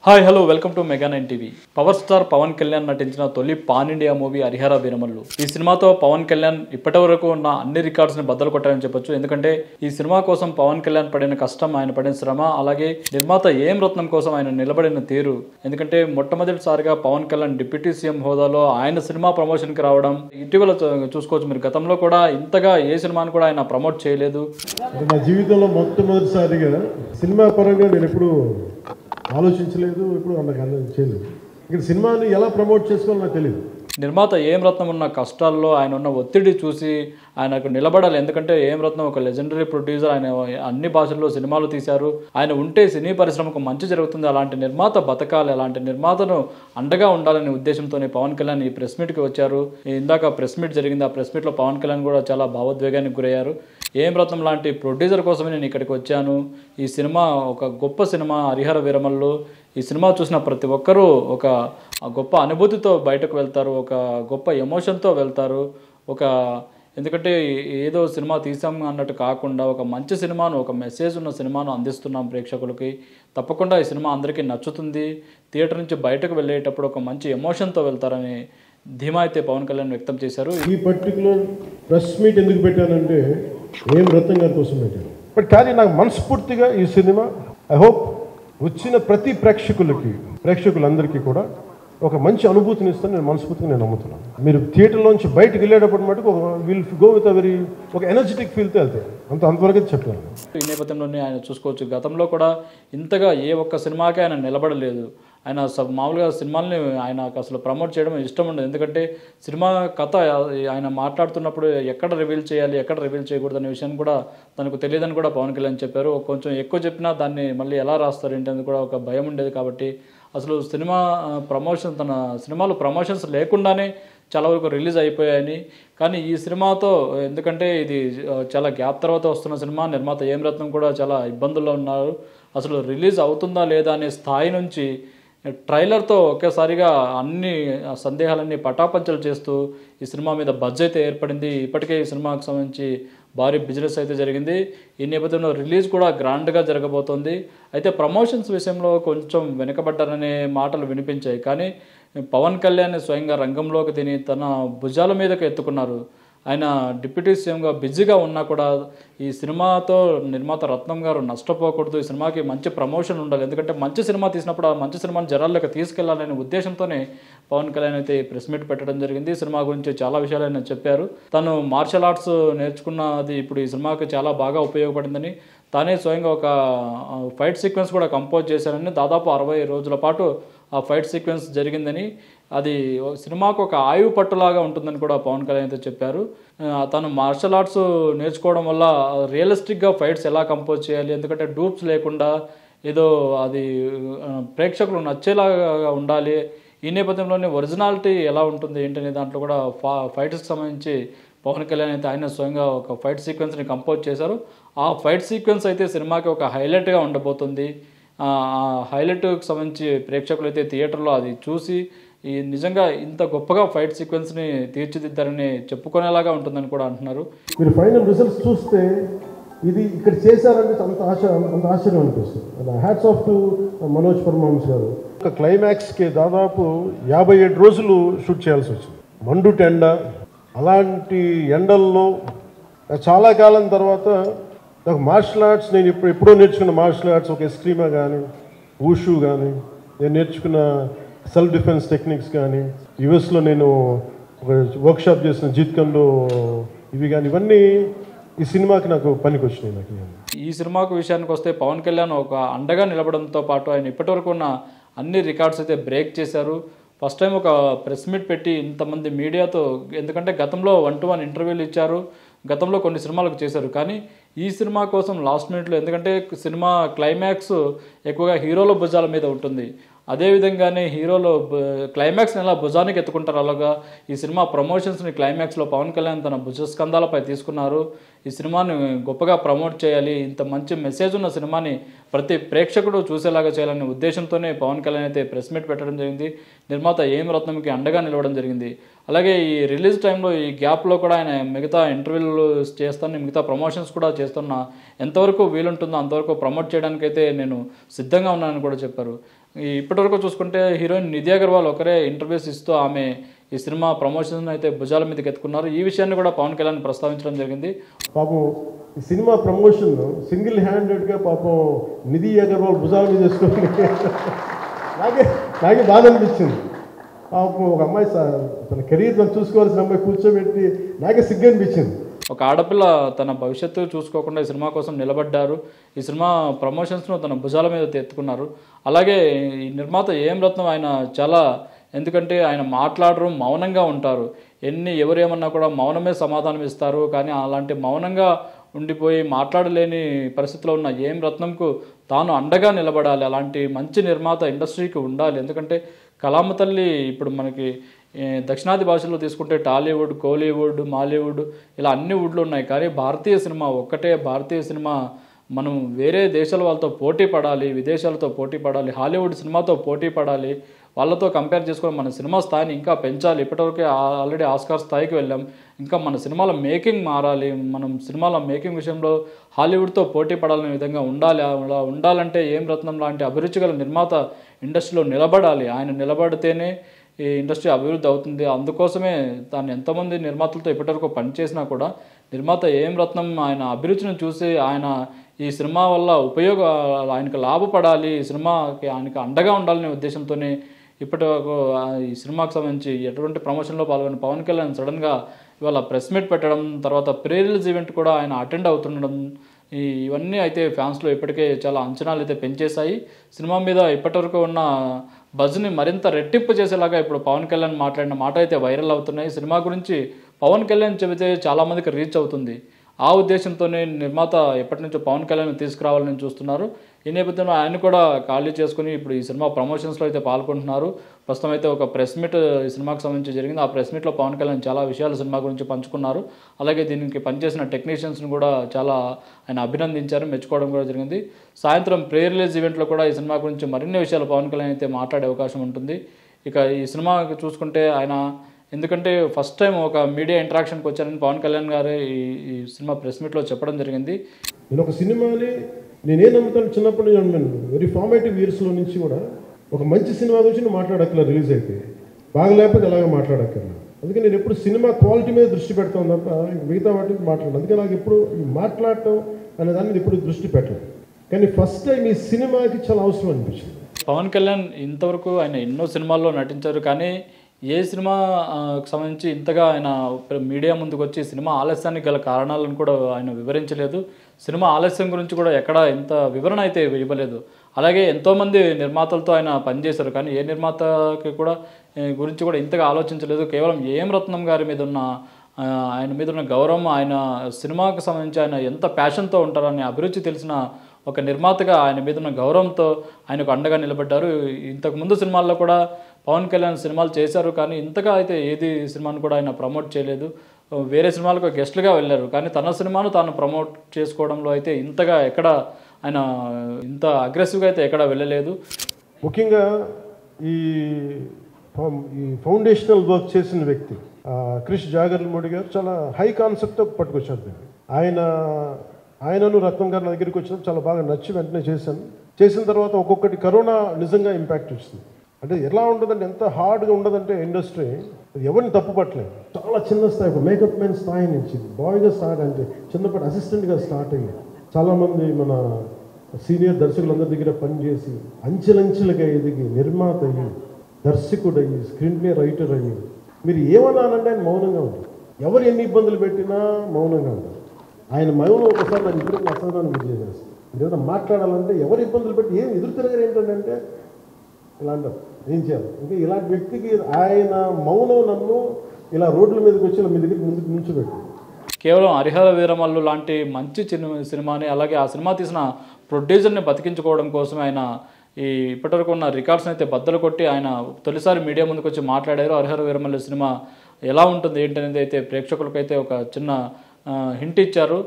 Hi hello welcome to mega 9 TV. Power star Pawan Kalyan నటించిన తొలి pan India movie Harihara Veeramallu. ఈ సినిమాతో పవన్ కళ్యాణ్ ఇప్పటివరకు ఉన్న అన్ని రికార్డ్స్ని బద్దలు కొట్టారని చెప్పొచ్చు. ఎందుకంటే ఈ సినిమా కోసం పవన్ కళ్యాణ్ పడిన కష్టం, ఆయన పడిన శ్రమ, అలాగే నిర్మాత ఏం రత్నం కోసం ఆయన నిలబడిన తీరు. ఎందుకంటే మొట్టమొదటిసారిగా పవన్ కళ్యాణ్ డిప్యూటీ సీఎం హోదాలో ఆయన సినిమా ప్రమోషన్కి రావడం ఇటీవల చూసుకోవచ్చు. మీరు గతంలో కూడా ఇంతగా ఏ సినిమాని కూడా ఆయన ప్రమోట్ చేయలేదు. నా జీవితంలో మొట్టమొదటిసారిగా సినిమా పరంగా నేను ఎప్పుడు ఆలోచించలేదు, ఇప్పుడు నాకు చేయలేదు. ఇక్కడ సినిమాని ఎలా ప్రమోట్ చేసుకోవాలో నాకు తెలియదు. నిర్మాత ఏం రత్నం ఉన్న కష్టాల్లో ఆయన ఉన్న ఒత్తిడి చూసి ఆయనకు నిలబడాలి. ఎందుకంటే ఏం రత్నం ఒక లెజెండరీ ప్రొడ్యూసర్, ఆయన అన్ని భాషల్లో సినిమాలు తీశారు. ఆయన ఉంటే సినీ పరిశ్రమకు మంచి జరుగుతుంది. అలాంటి నిర్మాత బతకాలి, అలాంటి నిర్మాతను అండగా ఉండాలనే ఉద్దేశంతోనే పవన్ కళ్యాణ్ ఈ ప్రెస్ మీట్కి వచ్చారు. ఇందాక ప్రెస్ మీట్ జరిగింది. ఆ ప్రెస్ మీట్లో పవన్ కళ్యాణ్ కూడా చాలా భావోద్వేగానికి గురయ్యారు. ఏం రత్నం లాంటి ప్రొడ్యూసర్ కోసమే నేను ఇక్కడికి వచ్చాను. ఈ సినిమా ఒక గొప్ప సినిమా హరిహర వీరమల్లు. ఈ సినిమా చూసిన ప్రతి ఒక్కరూ ఒక గొప్ప అనుభూతితో బయటకు వెళ్తారు, ఒక గొప్ప ఎమోషన్తో వెళ్తారు. ఎందుకంటే ఏదో సినిమా తీసాం అన్నట్టు కాకుండా ఒక మంచి సినిమాను, ఒక మెసేజ్ ఉన్న సినిమాను అందిస్తున్నాం ప్రేక్షకులకి. తప్పకుండా ఈ సినిమా అందరికీ నచ్చుతుంది. థియేటర్ నుంచి బయటకు వెళ్ళేటప్పుడు ఒక మంచి ఎమోషన్తో వెళ్తారని ధీమా అయితే పవన్ కళ్యాణ్ వ్యక్తం చేశారు. ఈ పర్టికులర్ ప్రెస్ మీట్ ఎందుకు పెట్టానంటే ఏం రత్నం గారి కోసం పెట్టాను. బట్ కానీ నాకు మనస్ఫూర్తిగా ఈ సినిమా ఐ హోప్ వచ్చిన ప్రతి ప్రేక్షకులందరికీ కూడా ఒక మంచి అనుభూతిని ఇస్తాను. నేను మనస్ఫూర్తిగా నేను నమ్ముతున్నాను. మీరు థియేటర్లోంచి బయటకు వెళ్ళేటప్పుడు మటుకు విల్ గో విత్ ఒక ఎనర్జెటిక్ ఫీల్తో వెళ్తాయి. అంతవరకు చెప్పాను. ఈ నేపథ్యంలోనే ఆయన చూసుకోవచ్చు, గతంలో కూడా ఇంతగా ఏ ఒక్క సినిమాకి ఆయన నిలబడలేదు. ఆయన మామూలుగా సినిమాలని ఆయనకు అసలు ప్రమోట్ చేయడం ఇష్టం ఉండదు. ఎందుకంటే సినిమా కథ ఆయన మాట్లాడుతున్నప్పుడు ఎక్కడ రివీల్ చేయాలి, ఎక్కడ రివీల్ చేయకూడదు అనే విషయాన్ని కూడా తనకు తెలియదని కూడా పవన్ కళ్యాణ్ చెప్పారు. కొంచెం ఎక్కువ చెప్పినా దాన్ని మళ్ళీ ఎలా రాస్తారు ఏంటనేది కూడా ఒక భయం ఉండేది. కాబట్టి అసలు తన సినిమాలు ప్రమోషన్స్ లేకుండానే చాలా వరకు రిలీజ్ అయిపోయాయని. కానీ ఈ సినిమాతో, ఎందుకంటే ఇది చాలా గ్యాప్ తర్వాత వస్తున్న సినిమా, నిర్మాత ఏం రత్నం కూడా చాలా ఇబ్బందుల్లో ఉన్నారు. అసలు రిలీజ్ అవుతుందా లేదా అనే స్థాయి నుంచి ట్రైలర్తో ఒకేసారిగా అన్ని సందేహాలన్నీ పటాపంచలు చేస్తూ ఈ సినిమా మీద బజ్ అయితే ఏర్పడింది. ఇప్పటికే ఈ సినిమాకు సంబంధించి భారీ బిజినెస్ అయితే జరిగింది. ఈ నేపథ్యంలో రిలీజ్ కూడా గ్రాండ్గా జరగబోతోంది. అయితే ప్రమోషన్స్ విషయంలో కొంచెం వెనుకబడ్డారనే మాటలు వినిపించాయి. కానీ పవన్ కళ్యాణ్ స్వయంగా రంగంలోకి తిని తన భుజాల మీదకు ఎత్తుకున్నారు. ఆయన డిప్యూటీ సీఎంగా బిజీగా ఉన్నా కూడా ఈ సినిమాతో నిర్మాత రత్నం గారు నష్టపోకూడదు, ఈ సినిమాకి మంచి ప్రమోషన్ ఉండాలి. ఎందుకంటే మంచి సినిమా తీసినప్పుడు ఆ మంచి సినిమాని జనాల్లోకి తీసుకెళ్లాలనే ఉద్దేశంతోనే పవన్ కళ్యాణ్ అయితే ప్రెస్ మీట్ పెట్టడం జరిగింది. సినిమా గురించి చాలా విషయాలు ఆయన చెప్పారు. తను మార్షల్ ఆర్ట్స్ నేర్చుకున్నది ఇప్పుడు ఈ సినిమాకి చాలా బాగా ఉపయోగపడిందని, తానే స్వయంగా ఒక ఫైట్ సీక్వెన్స్ కూడా కంపోజ్ చేశారని, దాదాపు 60 రోజుల పాటు ఆ ఫైట్ సీక్వెన్స్ జరిగిందని, అది సినిమాకు ఒక ఆయువు పట్టులాగా ఉంటుందని కూడా పవన్ కళ్యాణ్ అయితే చెప్పారు. తను మార్షల్ ఆర్ట్స్ నేర్చుకోవడం వల్ల రియలిస్టిక్గా ఫైట్స్ ఎలా కంపోజ్ చేయాలి, ఎందుకంటే డూప్స్ లేకుండా ఏదో అది ప్రేక్షకులు నచ్చేలాగా ఉండాలి. ఈ నేపథ్యంలోనే ఒరిజినాలిటీ ఎలా ఉంటుంది ఏంటనే దాంట్లో కూడా ఫైట్స్కి సంబంధించి పవన్ కళ్యాణ్ అయితే ఆయన స్వయంగా ఒక ఫైట్ సీక్వెన్స్ని కంపోజ్ చేశారు. ఆ ఫైట్ సీక్వెన్స్ అయితే సినిమాకి ఒక హైలైట్గా ఉండబోతుంది. ఆ హైలైట్కి సంబంధించి ప్రేక్షకులు అయితే థియేటర్లో అది చూసి ఈ నిజంగా ఇంత గొప్పగా ఫైట్ సీక్వెన్స్ని తీర్చిదిద్దారని చెప్పుకునేలాగా ఉంటుందని కూడా అంటున్నారు. మీరు ఫైనల్ రిజల్ట్స్ చూస్తే ఇది ఇక్కడ చేశారంటే అంత ఆశ్చర్యం అనిపిస్తుంది. Hats off to Manoj Paramahamsa garu. ఒక క్లైమాక్స్కి దాదాపు 57 రోజులు షూట్ చేయాల్సి వచ్చింది. మండు టెండ, అలాంటి ఎండల్లో చాలా కాలం తర్వాత నాకు మార్షల్ ఆర్ట్స్, నేను ఎప్పుడో నేర్చుకున్న మార్షల్ ఆర్ట్స్, ఒక ఎస్క్రీమా కానీ, ఊషు కానీ, నేను నేర్చుకున్న సెల్ఫ్ డిఫెన్స్ టెక్నిక్స్ కానీ, యుఎస్లో నేను ఒక వర్క్షాప్ చేసిన జీత్కంలో ఇవి కానీ, ఇవన్నీ ఈ సినిమాకి నాకు పనికి వచ్చినాయి. నాకు ఈ సినిమాకు విషయానికి వస్తే పవన్ కళ్యాణ్ ఒక అండగా నిలబడంతో పాటు ఆయన ఇప్పటివరకు ఉన్న అన్ని రికార్డ్స్ అయితే బ్రేక్ చేశారు. ఫస్ట్ టైం ఒక ప్రెస్ మీట్ పెట్టి ఇంతమంది మీడియాతో, ఎందుకంటే గతంలో 1-to-1 ఇంటర్వ్యూలు ఇచ్చారు, గతంలో కొన్ని సినిమాలకు చేశారు. కానీ ఈ సినిమా కోసం లాస్ట్ మినిట్లో, ఎందుకంటే సినిమా క్లైమాక్స్ ఎక్కువగా హీరోల భుజాల మీద ఉంటుంది. అదేవిధంగానే హీరోలో క్లైమాక్స్ని ఎలా భుజానికి ఎత్తుకుంటారు, అలాగా ఈ సినిమా ప్రమోషన్స్ని క్లైమాక్స్లో పవన్ కళ్యాణ్ తన భుజస్కంధాలపై తీసుకున్నారు. ఈ సినిమాని గొప్పగా ప్రమోట్ చేయాలి, ఇంత మంచి మెసేజ్ ఉన్న సినిమాని ప్రతి ప్రేక్షకుడు చూసేలాగా చేయాలనే ఉద్దేశంతోనే పవన్ కళ్యాణ్ అయితే ప్రెస్ మీట్ పెట్టడం జరిగింది. నిర్మాత ఏం రత్నంకి అండగా నిలవడం జరిగింది. అలాగే ఈ రిలీజ్ టైంలో ఈ గ్యాప్లో కూడా ఆయన మిగతా ఇంటర్వ్యూలు చేస్తాను, మిగతా ప్రమోషన్స్ కూడా చేస్తున్నా, ఎంతవరకు వీలుంటుందో అంతవరకు ప్రమోట్ చేయడానికైతే నేను సిద్ధంగా ఉన్నానని కూడా చెప్పారు. ఇప్పటివరకు చూసుకుంటే హీరోయిన్ నిధి అగర్వాల్ ఒకరే ఇంటర్వ్యూస్ ఇస్తూ ఆమె ఈ సినిమా ప్రమోషన్ అయితే భుజాల మీదకి ఎత్తుకున్నారు. ఈ విషయాన్ని కూడా పవన్ కళ్యాణ్ ప్రస్తావించడం జరిగింది. పాపం ఈ సినిమా ప్రమోషన్ సింగిల్ హ్యాండెడ్గా పాపం నిధి అగర్వాల్ భుజాల మీద వేసుకొని నాకే బాధ అనిపించింది. పాపం ఒక అమ్మాయి తన కెరీర్ తను చూసుకోవాల్సిన అమ్మాయి కూర్చోబెట్టి నాకే సిగ్గు అనిపించింది. ఒక ఆడపిల్ల తన భవిష్యత్తు చూసుకోకుండా ఈ సినిమా కోసం నిలబడ్డారు. ఈ సినిమా ప్రమోషన్స్ను తన భుజాల మీద ఎత్తుకున్నారు. అలాగే ఈ నిర్మాత ఏం రత్నం ఆయన చాలా, ఎందుకంటే ఆయన మాట్లాడరు, మౌనంగా ఉంటారు. ఎవరేమన్నా కూడా మౌనమే సమాధానం ఇస్తారు. కానీ అలాంటి మౌనంగా ఉండిపోయి మాట్లాడలేని పరిస్థితిలో ఉన్న ఏం రత్నంకు తాను అండగా నిలబడాలి. అలాంటి మంచి నిర్మాత ఇండస్ట్రీకి ఉండాలి. ఎందుకంటే కళామ తల్లి ఇప్పుడు మనకి దక్షిణాది భాషల్లో తీసుకుంటే టాలీవుడ్, కోలీవుడ్, మాలీవుడ్ ఇలా అన్ని వుడ్లు ఉన్నాయి. కానీ భారతీయ సినిమా ఒక్కటే భారతీయ సినిమా. మనం వేరే దేశాల వాళ్ళతో పోటీ పడాలి, విదేశాలతో పోటీ పడాలి, హాలీవుడ్ సినిమాతో పోటీ పడాలి. వాళ్ళతో కంపేర్ చేసుకొని మన సినిమా స్థాయిని ఇంకా పెంచాలి. ఇప్పటివరకే ఆల్రెడీ ఆస్కార్ స్థాయికి వెళ్ళాం. ఇంకా మన సినిమాల మేకింగ్ మారాలి. మనం సినిమాల మేకింగ్ విషయంలో హాలీవుడ్తో పోటీ పడాలనే విధంగా ఉండాలి. అలా ఉండాలంటే ఏం రత్నం లాంటి అభిరుచి గల నిర్మాత ఇండస్ట్రీలో నిలబడాలి. ఆయన నిలబడితేనే ఈ ఇండస్ట్రీ అభివృద్ధి అవుతుంది. అందుకోసమే తాను ఎంతమంది నిర్మాతలతో ఇప్పటివరకు పనిచేసినా కూడా నిర్మాత ఏం రత్నం ఆయన అభిరుచిని చూసి ఆయన ఈ సినిమా వల్ల ఆయనకు లాభపడాలి, ఈ సినిమాకి ఆయనకు అండగా ఉండాలనే ఉద్దేశంతోనే ఇప్పటివరకు ఈ సినిమాకి సంబంధించి ఎటువంటి ప్రమోషన్లో పాల్గొని పవన్ కళ్యాణ్ సడన్గా ఇవాళ ప్రెస్ మీట్ పెట్టడం, తర్వాత ప్రీ రిలీజ్ ఈవెంట్ కూడా ఆయన అటెండ్ అవుతుండడం, ఇవన్నీ అయితే ఫ్యాన్స్లో ఇప్పటికే చాలా అంచనాలు అయితే పెంచేశాయి. సినిమా మీద ఇప్పటివరకు ఉన్న బజ్ని మరింత రెట్టింపు చేసేలాగా ఇప్పుడు పవన్ కళ్యాణ్ మాట్లాడిన మాట అయితే వైరల్ అవుతున్నాయి. సినిమా గురించి పవన్ కళ్యాణ్ చెబితే చాలామందికి రీచ్ అవుతుంది. ఆ ఉద్దేశంతోనే నిర్మాత ఎప్పటి నుంచో పవన్ కళ్యాణ్ తీసుకురావాలని చూస్తున్నారు. ఈ నేపథ్యంలో ఆయన కూడా ఖాళీ చేసుకుని ఇప్పుడు ఈ సినిమా ప్రమోషన్స్లో అయితే పాల్గొంటున్నారు. ప్రస్తుతం అయితే ఒక ప్రెస్ మీట్ ఈ సినిమాకి సంబంధించి జరిగింది. ఆ ప్రెస్ మీట్లో పవన్ కళ్యాణ్ చాలా విషయాలు సినిమా గురించి పంచుకున్నారు. అలాగే దీనికి పనిచేసిన టెక్నీషియన్స్ని కూడా చాలా ఆయన అభినందించారు, మెచ్చుకోవడం కూడా జరిగింది. సాయంత్రం ప్రీ రిలీజ్ ఈవెంట్లో కూడా ఈ సినిమా గురించి మరిన్ని విషయాలు పవన్ కళ్యాణ్ అయితే మాట్లాడే అవకాశం ఉంటుంది. ఇక ఈ సినిమాకి చూసుకుంటే ఆయన, ఎందుకంటే ఫస్ట్ టైం ఒక మీడియా ఇంటరాక్షన్కి వచ్చారని పవన్ కళ్యాణ్ గారు ఈ సినిమా ప్రెస్ మీట్లో చెప్పడం జరిగింది. నేను ఒక సినిమాని నేనేం నమ్ముతాను, చిన్నప్పటి నుంచి వెరీ ఫార్మేటివ్ ఇయర్స్లో నుంచి కూడా ఒక మంచి సినిమా గురించి నేను మాట్లాడక్కర్లా, రిలీజ్ అయితే బాగలేకపోతే ఎలాగ మాట్లాడక్కర్లా. అందుకే నేను ఎప్పుడు సినిమా క్వాలిటీ మీద దృష్టి పెడతాను తప్ప మిగతా వాటికి మాట్లాడను. అందుకే నాకు ఎప్పుడు ఈ మాట్లాడటం అనే దాని మీద ఎప్పుడు దృష్టి పెట్టలేదు. కానీ ఫస్ట్ టైం ఈ సినిమాకి చాలా అవసరం అనిపించింది. పవన్ కళ్యాణ్ ఇంతవరకు ఆయన ఎన్నో సినిమాల్లో నటించారు. కానీ ఏ సినిమాకి సంబంధించి ఇంతగా ఆయన మీడియా ముందుకు వచ్చి సినిమా ఆలస్యానికి గల కారణాలను కూడా ఆయన వివరించలేదు. సినిమా ఆలస్యం గురించి కూడా ఎక్కడ ఇంత వివరణ అయితే ఇవ్వలేదు. అలాగే ఎంతోమంది నిర్మాతలతో ఆయన పనిచేశారు. కానీ ఏ నిర్మాతకి కూడా గురించి కూడా ఇంతగా ఆలోచించలేదు. కేవలం ఏం రత్నం గారి మీద ఉన్న ఆయన మీద ఉన్న గౌరవం, ఆయన సినిమాకి సంబంధించి ఆయన ఎంత ప్యాషన్తో ఉంటారని అభిరుచి తెలిసిన ఒక నిర్మాతగా ఆయన మీద ఉన్న గౌరవంతో ఆయనకు అండగా నిలబడ్డారు. ఇంతకుముందు సినిమాల్లో కూడా పవన్ కళ్యాణ్ సినిమాలు చేశారు. కానీ ఇంతగా అయితే ఏది సినిమాను కూడా ఆయన ప్రమోట్ చేయలేదు. వేరే సినిమాలకు గెస్ట్లుగా వెళ్ళారు. కానీ తన సినిమాను తాను ప్రమోట్ చేసుకోవడంలో అయితే ఇంతగా ఎక్కడ ఆయన ఇంత అగ్రెసివ్గా అయితే ఎక్కడ వెళ్ళలేదు. ముఖ్యంగా ఈ ఫౌండేషనల్ వర్క్ చేసిన వ్యక్తి క్రిష్ జాగర్లమూడి గారు చాలా హై కాన్సెప్ట్తో పట్టుకొచ్చారు. ఆయనను రత్నం గారి నా దగ్గరికి వచ్చినప్పుడు చాలా బాగా నచ్చి వెంటనే చేశాను. చేసిన తర్వాత ఒక్కొక్కటి కరోనా నిజంగా ఇంపాక్ట్ వచ్చింది. అంటే ఎలా ఉండదంటే, ఎంత హార్డ్గా ఉండదంటే ఇండస్ట్రీ ఎవరిని తప్పు పట్టలేదు. చాలా చిన్న స్థాయి, ఒక మేకప్ మ్యాన్ స్థాయి నుంచి బాయ్గా స్టార్ట్ అంటే చిన్నప్పటి అసిస్టెంట్గా స్టార్ట్ అయ్యి చాలామంది మన సీనియర్ దర్శకులందరి దగ్గర పనిచేసి అంచెలంచెలుగా ఎదిగి నిర్మాత అయ్యి, దర్శకుడు అయ్యి, స్క్రీన్ ప్లే రైటర్ అయ్యి, మీరు ఏమన్నానంటే ఆయన మౌనంగా ఉంటారు. ఎవరు ఎన్ని ఇబ్బందులు పెట్టినా మౌనంగా ఉంటారు. ఆయన మౌనం ఒకసారి నాకు ఇద్దరికి అసహనాన్ని గురి చేసేస్తాను. మీరు ఏదైనా మాట్లాడాలంటే ఎవరు ఇబ్బందులు పెట్టి ఏం ఎదురు తిరగరు ఏంటంటే ఇలా అంటారు, ఏం చేయాలి. ఇంకా ఇలాంటి వ్యక్తికి ఆయన మౌనం నన్ను ఇలా రోడ్ల మీదకి వచ్చి మీ దగ్గరికి ముందుకు నుంచోబెట్టి కేవలం హరిహర వీరమల్లు లాంటి మంచి సినిమాని, అలాగే ఆ సినిమా తీసిన ప్రొడ్యూసర్ని బతికించుకోవడం కోసం ఆయన ఈ ఇప్పటివరకు ఉన్న రికార్డ్స్ని అయితే బద్దలు కొట్టి ఆయన తొలిసారి మీడియా ముందుకు వచ్చి మాట్లాడారు. హరిహర వీరమల్లు సినిమా ఎలా ఉంటుంది ఏంటనేది అయితే ప్రేక్షకులకైతే ఒక చిన్న హింట్ ఇచ్చారు.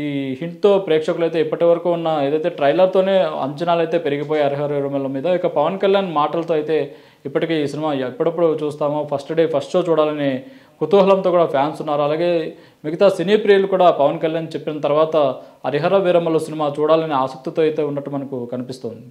ఈ హింట్తో ప్రేక్షకులు అయితే ఇప్పటి వరకు ఉన్న ఏదైతే ట్రైలర్తోనే అంచనాలు అయితే పెరిగిపోయి హరిహర వీరమల్లు మీద. ఇక పవన్ కళ్యాణ్ మాటలతో అయితే ఇప్పటికీ ఈ సినిమా ఎప్పుడప్పుడు చూస్తామో, ఫస్ట్ డే ఫస్ట్ షో చూడాలని కుతూహలంతో కూడా ఫ్యాన్స్ ఉన్నారు. అలాగే మిగతా సినీ ప్రియులు కూడా పవన్ కళ్యాణ్ చెప్పిన తర్వాత హరిహర వీరమల్లు సినిమా చూడాలని ఆసక్తితో అయితే ఉన్నట్టు మనకు కనిపిస్తుంది.